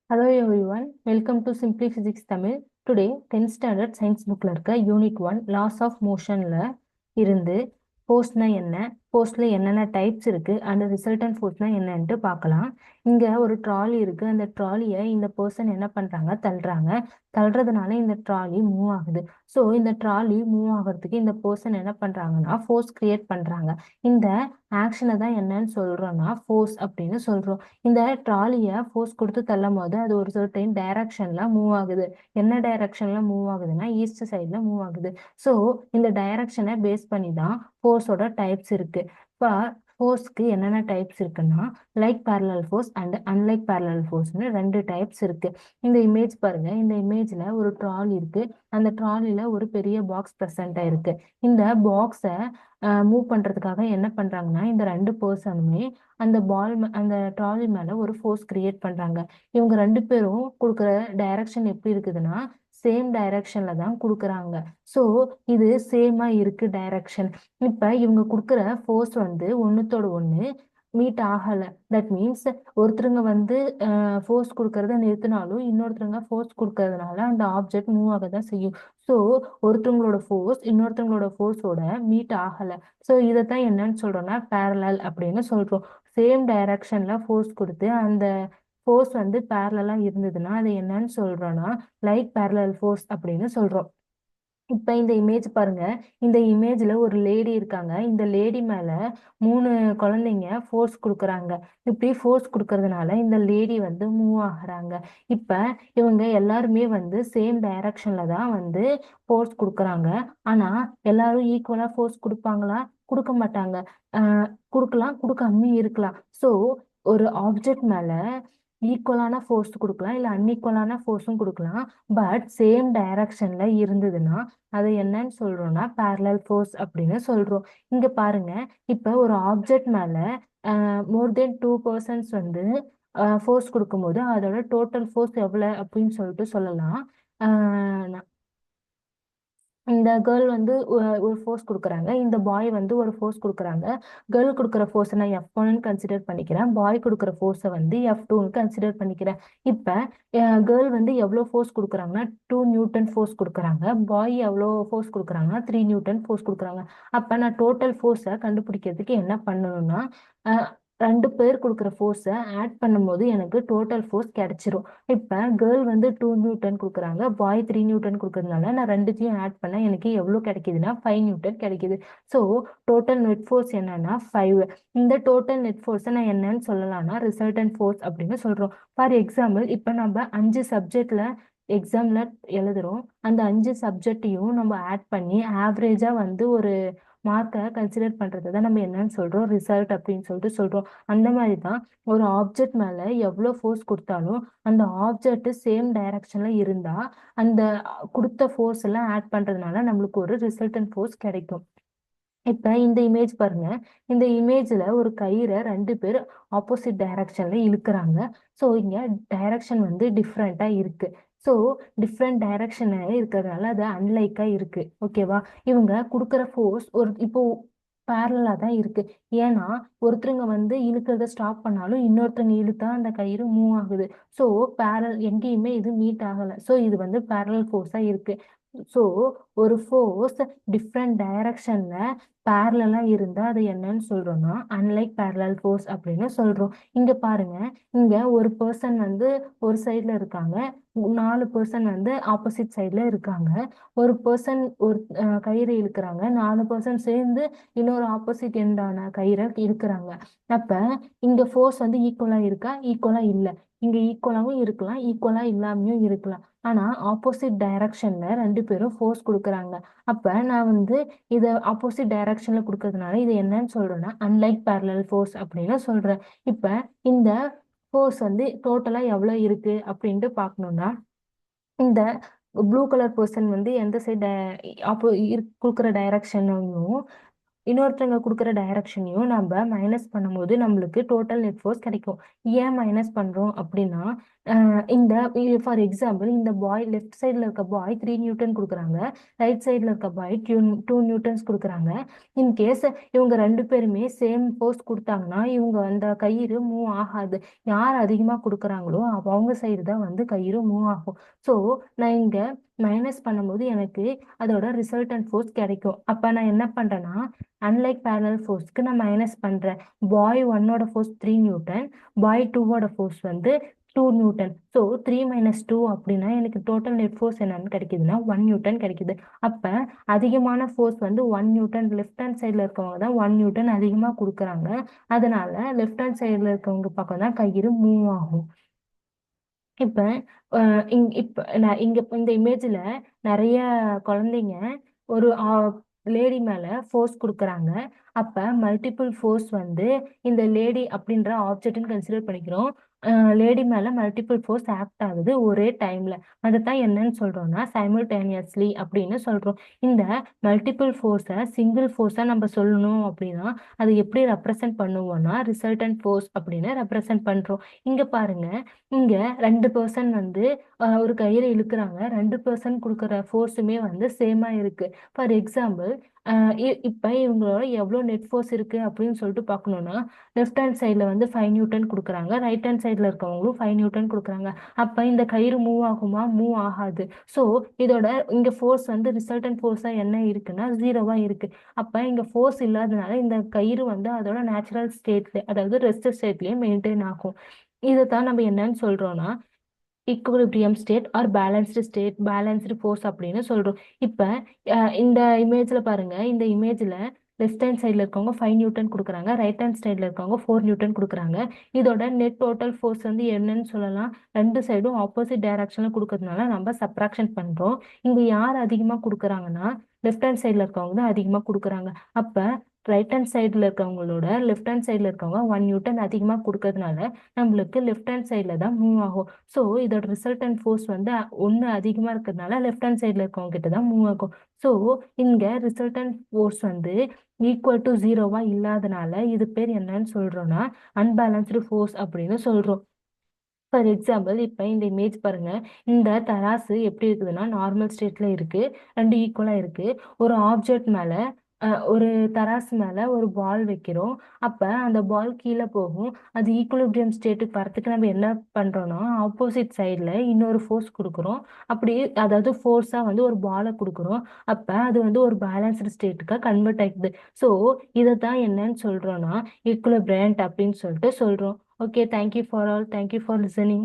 Hello everyone, welcome to Simply Physics Tamil. Today 10th standard science bookல இருக்க unit 1 laws of motionல இருந்து ஃபோர்ஸ்னா என்ன, ஃபோர்ஸ்ல என்னென்ன types இருக்கு அண்ட் ரிசல்டன்ட் ஃபோர்ஸ்னா என்னன்ட்டு பார்க்கலாம். இங்க ஒரு ட்ராலி இருக்கு. அந்த ட்ராலியை இந்த பர்சன் என்ன பண்றாங்க, தள்ளுறாங்க. தள்ளுறதுனால இந்த ட்ராலி மூவ் ஆகுது. ஸோ இந்த ட்ராலி மூவ் ஆகிறதுக்கு இந்த பர்சன் என்ன பண்றாங்கன்னா ஃபோர்ஸ் கிரியேட் பண்றாங்க. இந்த ஆக்ஷனை தான் என்னன்னு சொல்றோம்னா ஃபோர்ஸ் அப்படின்னு சொல்றோம். இந்த ட்ராலியை ஃபோர்ஸ் கொடுத்து தள்ளும் போது அது ஒரு சர்டைன் டைரக்ஷன்ல மூவ் ஆகுது. என்ன டைரக்ஷன்ல மூவ் ஆகுதுன்னா ஈஸ்ட் சைட்ல மூவ் ஆகுது. ஸோ இந்த டைரக்ஷனை பேஸ் பண்ணி தான் ஃபோர்ஸோட டைப்ஸ் இருக்கு. இப்போ ஃபோர்ஸ்க்கு என்னென்ன டைப்ஸ் இருக்குன்னா like parallel force and unlike parallel ஃபோர்ஸ்னு ரெண்டு டைப்ஸ் இருக்கு. இந்த இமேஜ் பாருங்க. இந்த இமேஜ்ல ஒரு ட்ராலி இருக்கு. அந்த ட்ராலில ஒரு பெரிய பாக்ஸ் ப்ரெசென்ட் ஆயிருக்கு. இந்த பாக்ஸை மூவ் பண்றதுக்காக என்ன பண்றாங்கன்னா இந்த ரெண்டு பர்சனுமே அந்த ட்ராலி மேல ஒரு ஃபோர்ஸ் கிரியேட் பண்றாங்க. இவங்க ரெண்டு பேரும் கொடுக்குற டைரக்ஷன் எப்படி இருக்குதுன்னா சேம் டைரக்ஷன்ல தான் கொடுக்குறாங்க. ஸோ இது சேமா இருக்கு டைரக்ஷன். இப்ப இவங்க கொடுக்குற ஃபோர்ஸ் வந்து ஒண்ணுத்தோட ஒண்ணு மீட் ஆகல. தட் மீன்ஸ் ஒருத்தருங்க வந்து ஃபோர்ஸ் கொடுக்கறத நிறுத்தினாலும் இன்னொருத்தருங்க ஃபோர்ஸ் கொடுக்கறதுனால அந்த ஆப்ஜெக்ட் மூவ் ஆக தான் செய்யும். ஸோ ஒருத்தவங்களோட ஃபோர்ஸ் இன்னொருத்தவங்களோட ஃபோர்ஸோட மீட் ஆகல. ஸோ இதைத்தான் என்னன்னு சொல்றோம்னா பேரலல் அப்படின்னு சொல்றோம். சேம் டைரக்ஷன்ல ஃபோர்ஸ் கொடுத்து அந்த ஃபோர்ஸ் வந்து பேரலா இருந்ததுன்னா அது என்னன்னு சொல்றோம்னா லைக் பேரலல் ஃபோர்ஸ் அப்படின்னு சொல்றோம். இப்ப இந்த இமேஜ் பாருங்க. இந்த இமேஜ்ல ஒரு லேடி இருக்காங்க. இந்த லேடி மேல மூணு குழந்தைங்க ஃபோர்ஸ் கொடுக்குறாங்க. இப்படி ஃபோர்ஸ் கொடுக்கறதுனால இந்த லேடி வந்து மூவ் ஆகுறாங்க. இப்ப இவங்க எல்லாருமே வந்து சேம் டைரக்ஷன்ல தான் வந்து ஃபோர்ஸ் கொடுக்குறாங்க. ஆனா எல்லாரும் ஈக்குவலா ஃபோர்ஸ் கொடுப்பாங்களா? கொடுக்க மாட்டாங்க. கொடுக்கலாம், கொடுக்காம இருக்கலாம். ஸோ ஒரு ஆப்ஜெக்ட் மேல ஈக்குவலான ஃபோர்ஸ் கொடுக்கலாம், இல்ல அன்ஈக்குவலான ஃபோர்ஸும் கொடுக்கலாம். பட் சேம் டைரக்ஷன்ல இருந்ததுன்னா அது என்னன்னு சொல்றோம்னா parallel ஃபோர்ஸ் அப்படின்னு சொல்றோம். இங்க பாருங்க. இப்ப ஒரு ஆப்ஜெக்ட் மேல மோர் தென் டூ பர்சன்ஸ் வந்து ஃபோர்ஸ் கொடுக்கும்போது அதோட டோட்டல் ஃபோர்ஸ் எவ்வளவு அப்படின்னு சொல்லிட்டு சொல்லலாம். இந்த கேர்ள் வந்து ஒரு ஃபோர்ஸ் கொடுக்குறாங்க. இந்த பாய் வந்து ஒரு ஃபோர்ஸ் கொடுக்குறாங்க. கேர்ள் கொடுக்குற ஃபோர்ஸை நான் F1 கன்சிடர் பண்ணிக்கிறேன். பாய் கொடுக்குற ஃபோர்ஸை வந்து F2 கன்சிடர் பண்ணிக்கிறேன். இப்போ கேர்ள் வந்து எவ்வளோ ஃபோர்ஸ் கொடுக்குறாங்கன்னா 2 நியூட்டன் ஃபோர்ஸ் கொடுக்குறாங்க. பாய் எவ்வளோ ஃபோர்ஸ் கொடுக்குறாங்கன்னா 3 நியூட்டன் ஃபோர்ஸ் கொடுக்குறாங்க. அப்போ நான் டோட்டல் ஃபோர்ஸை கண்டுபிடிக்கிறதுக்கு என்ன பண்ணணும்னா அஹ், ரெண்டு பேர் கொடுக்குற ஃபோர்ஸை ஆட் பண்ணும்போது எனக்கு டோட்டல் ஃபோர்ஸ் கிடைச்சிரும். இப்ப கேர்ள் வந்து 2 நியூட்டன் கொடுக்குறாங்க, பாய் 3 நியூட்டன் கொடுக்கறதுனால நான் ரெண்டுத்தையும் ஆட் பண்ண எனக்கு எவ்வளவு கிடைக்குதுன்னா 5 நியூட்டன் கிடைக்குது. ஸோ டோட்டல் நெட் ஃபோர்ஸ் என்னன்னா 5. இந்த டோட்டல் நெட் ஃபோர்ஸை நான் என்னன்னு சொல்லலாம்னா ரிசல்டன்ட் ஃபோர்ஸ் அப்படின்னு சொல்றோம். ஃபார் எக்ஸாம்பிள் இப்ப நம்ம 5 சப்ஜெக்ட்ல எக்ஸாம்ல எழுதுறோம். அந்த 5 சப்ஜெக்டையும் நம்ம ஆட் பண்ணி ஆவரேஜா வந்து ஒரு மார்க்கை கன்சிடர் பண்றது தான் நம்ம என்னன்னு சொல்றோம் ரிசல்ட் அப்படின்னு சொல்லிட்டு சொல்றோம். அந்த மாதிரி தான் ஒரு ஆப்ஜெக்ட் மேல எவ்வளவு ஃபோர்ஸ் கொடுத்தாலும் அந்த ஆப்ஜெக்ட் சேம் டைரக்ஷன்ல இருந்தா அந்த கொடுத்த ஃபோர்ஸ் எல்லாம் ஆட் பண்றதுனால நம்மளுக்கு ஒரு ரிசல்டன்ட் ஃபோர்ஸ் கிடைக்கும். இப்ப இந்த இமேஜ் பாருங்க. இந்த இமேஜ்ல ஒரு கயிறை ரெண்டு பேர் ஆப்போசிட் டைரக்ஷன்ல இழுக்கிறாங்க. ஸோ இங்க டைரக்ஷன் வந்து டிஃப்ரெண்டா இருக்கு. ஸோ டிஃப்ரெண்ட் டைரக்ஷன் இருக்கிறதுனால அது அன்லைக்கா இருக்கு. ஓகேவா? இவங்க கொடுக்குற ஃபோர்ஸ் ஒரு இப்போ பேரலா தான் இருக்கு. ஏன்னா ஒருத்தருங்க வந்து இழுக்கிறத ஸ்டாப் பண்ணாலும் இன்னொருத்தருங்க இழுத்தா அந்த கயிறு மூவ் ஆகுது. ஸோ பேரல் எங்கேயுமே இது மீட் ஆகல. ஸோ இது வந்து பேரலல் ஃபோர்ஸா இருக்கு. ஸோ ஒரு ஃபோர்ஸ் டிஃப்ரெண்ட் டைரக்ஷன்ல பேரலா இருந்தா அது என்னன்னு சொல்றோம்னா அன்லைக் பேரலல் ஃபோர்ஸ் அப்படின்னு சொல்றோம். இங்க பாருங்க. இங்க ஒரு பர்சன் வந்து ஒரு சைட்ல இருக்காங்க. 4 பர்சன் வந்து ஆப்போசிட் சைட்ல இருக்காங்க. ஒரு பர்சன் ஒரு கயிறு இழுக்கிறாங்க. 4 பர்சன் சேர்ந்து இன்னொரு ஆப்போசிட் எண்டான கயிறை இழுக்கிறாங்க. அப்ப இங்க ஃபோர்ஸ் வந்து ஈக்குவலா இருக்கா? ஈக்குவலா இல்ல. இங்க ஈக்குவலாவும் இருக்கலாம், ஈக்குவலா இல்லாமையும் இருக்கலாம். ஆனா ஆப்போசிட் டைரக்ஷன்ல ரெண்டு பேரும் ஃபோர்ஸ் கொடுக்குறாங்க. அப்ப நான் வந்து இதை ஆப்போசிட் டைரக்ஷன்ல கொடுக்கறதுனால இது என்னன்னு சொல்றேன்னா அன்லைக் parallel ஃபோர்ஸ் அப்படின்னு சொல்றேன். இப்ப இந்த ஃபோர்ஸ் வந்து டோட்டலா எவ்வளவு இருக்கு அப்படின்ட்டு பார்க்கணும்னா இந்த ப்ளூ கலர் பர்சன் வந்து எந்த சைடு கொடுக்குற டைரக்ஷனையும் இன்னொருத்தவங்க கொடுக்குற டைரக்ஷனையும் நம்ம மைனஸ் பண்ணும்போது நம்மளுக்கு டோட்டல் நெட் ஃபோர்ஸ் கிடைக்கும். ஏன் மைனஸ் பண்றோம் அப்படின்னா இந்த ஃபார் எக்ஸாம்பிள் இந்த பாய் லெஃப்ட் சைடில் இருக்க பாய் 3 நியூட்டன் கொடுக்குறாங்க, ரைட் சைடில் இருக்க பாய் 2 நியூட்டன்ஸ் கொடுக்குறாங்க. இன்கேஸ் இவங்க ரெண்டு பேருமே சேம் ஃபோர்ஸ் கொடுத்தாங்கன்னா இவங்க அந்த கயிறு மூவ் ஆகாது. யார் அதிகமாக கொடுக்குறாங்களோ அவங்க சைடு தான் வந்து கயிறு மூவ் ஆகும். ஸோ நான் இங்கே மைனஸ் பண்ணும்போது எனக்கு அதோட ரிசல்டன்ட் ஃபோர்ஸ் கிடைக்கும். அப்போ நான் என்ன பண்ணுறேன்னா அன்லைக் பேரலல் ஃபோர்ஸ்க்கு நான் மைனஸ் பண்ணுறேன். பாய் ஒன்னோட ஃபோர்ஸ் 3 நியூட்டன், பாய் டூவோட ஃபோர்ஸ் வந்து 2 நியூட்டன். ஸோ 3 - 2 அப்படின்னா எனக்கு டோட்டல் நெட் ஃபோர்ஸ் என்னன்னு கிடைக்குதுன்னா 1 நியூட்டன் கிடைக்குது. அப்போ அதிகமான ஃபோர்ஸ் வந்து 1 நியூட்டன். லெஃப்ட் ஹேண்ட் சைடில் இருக்கவங்க தான் 1 நியூட்டன் அதிகமாக கொடுக்குறாங்க. அதனால லெஃப்ட் ஹேண்ட் சைடில் இருக்கவங்க பக்கம் தான் கயிறு மூவ் ஆகும். இப்போ இப்போ நான் இங்கே இந்த இமேஜில் நிறைய குழந்தைங்க ஒரு லேடி மேலே ஃபோர்ஸ் கொடுக்குறாங்க. அப்போ மல்டிபிள் ஃபோர்ஸ் வந்து இந்த லேடி அப்படின்ற ஆப்ஜெக்ட்னு கன்சிடர் பண்ணிக்கிறோம். லேடி மேலே மல்டிபிள் ஃபோர்ஸ் ஆக்ட் ஆகுது ஒரே டைமில். அதை தான் என்னன்னு சொல்கிறோம்னா சைமல்டேனியஸ்லி அப்படின்னு சொல்கிறோம். இந்த மல்டிபிள் ஃபோர்ஸை சிங்கிள் ஃபோர்ஸாக நம்ம சொல்லணும் அப்படின்னா அது எப்படி ரெப்ரசன்ட் பண்ணுவோம்னா ரிசல்டன்ட் ஃபோர்ஸ் அப்படின்னு ரெப்ரசன்ட் பண்ணுறோம். இங்கே பாருங்க, இங்கே 2 பர்சன் வந்து ஒரு கயிறை இழுக்கிறாங்க. 2 பர்சன் கொடுக்குற ஃபோர்ஸுமே வந்து சேமாக இருக்குது. ஃபார் எக்ஸாம்பிள் இப்போ இவங்களோட எவ்வளோ நெட் ஃபோர்ஸ் இருக்குது அப்படின்னு சொல்லிட்டு பார்க்கணுன்னா லெஃப்ட் ஹேண்ட் சைடில் வந்து 5 நியூட்டன் கொடுக்குறாங்க, ரைட் ஹேண்ட் சைடில் இருக்கவங்களும் 5 நியூட்டன் கொடுக்குறாங்க. அப்போ இந்த கயிறு மூவ் ஆகுமா? மூவ் ஆகாது. ஸோ இதோட இங்கே ஃபோர்ஸ் வந்து ரிசல்டன்ட் ஃபோர்ஸாக என்ன இருக்குன்னா 0வா இருக்குது. அப்போ இங்கே ஃபோர்ஸ் இல்லாதனால இந்த கயிறு வந்து அதோட நேச்சுரல் ஸ்டேட்ல, அதாவது ரெஸ்ட் ஸ்டேட்லேயே மெயின்டைன் ஆகும். இதை தான் நம்ம என்னன்னு சொல்கிறோன்னா equilibrium state or balanced state, balanced force அப்படின்னு சொல்கிறோம். இப்போ இந்த இமேஜில் பாருங்க, இந்த இமேஜில் லெஃப்ட் ஹேண்ட் சைடில் இருக்கவங்க 5 நியூட்டன் கொடுக்குறாங்க, ரைட் ஹேண்ட் சைடில் இருக்கவங்க 4 நியூட்டன் கொடுக்குறாங்க. இதோட நெட் டோட்டல் ஃபோர்ஸ் வந்து என்னன்னு சொல்லலாம்? ரெண்டு சைடும் ஆப்போசிட் டைரக்ஷனில் கொடுக்கறதுனால நம்ம சப்ராக்ஷன் பண்ணுறோம். இங்கே யார் அதிகமாக கொடுக்குறாங்கன்னா லெஃப்ட் ஹேண்ட் சைடில் இருக்கவங்க தான் அதிகமாக கொடுக்குறாங்க. அப்போ ரைட் ஹேண்ட் சைடில் இருக்கவங்களோட லெஃப்ட் ஹேண்ட் சைடில் இருக்கவங்க 1 நியூட்டன் அதிகமாக கொடுக்கறதுனால நம்மளுக்கு லெஃப்ட் ஹேண்ட் சைடில் தான் மூவ் ஆகும். ஸோ இதோட ரிசல்டன்ட் ஃபோர்ஸ் வந்து ஒன்று அதிகமாக இருக்கிறதுனால லெஃப்ட் ஹேண்ட் சைடில் இருக்கவங்க கிட்ட தான் மூவ் ஆகும். ஸோ இங்கே ரிசல்டன்ட் ஃபோர்ஸ் வந்து ஈக்குவல் டு 0வா இல்லாதனால இது பேர் என்னன்னு சொல்கிறோன்னா அன்பேலன்ஸ்டு ஃபோர்ஸ் அப்படின்னு சொல்கிறோம். ஃபார் எக்ஸாம்பிள் இப்போ இந்த இமேஜ் பாருங்க, இந்த தராசு எப்படி இருக்குதுன்னா நார்மல் ஸ்டேட்ல இருக்கு, ரெண்டு ஈக்குவலா இருக்கு. ஒரு ஆப்ஜெக்ட் மேல ஒரு தராசு மேல ஒரு பால் வைக்கிறோம். அப்ப அந்த பால் கீழே போகும். அது ஈக்குலிபிரியம் ஸ்டேட்டுக்கு வரத்துக்கு நம்ம என்ன பண்றோம்னா ஆப்போசிட் சைட்ல இன்னொரு ஃபோர்ஸ் கொடுக்குறோம். அப்படி அதாவது ஃபோர்ஸா வந்து ஒரு பாலை கொடுக்குறோம். அப்ப அது வந்து ஒரு பேலன்ஸ்டு ஸ்டேட்டுக்கு கன்வெர்ட் ஆகிக்குது. ஸோ இதை தான் என்னன்னு சொல்றோம்னா ஈக்குலிபிரியன்ட் அப்படின்னு சொல்லிட்டு சொல்றோம். Okay, thank you for all. Thank you for listening.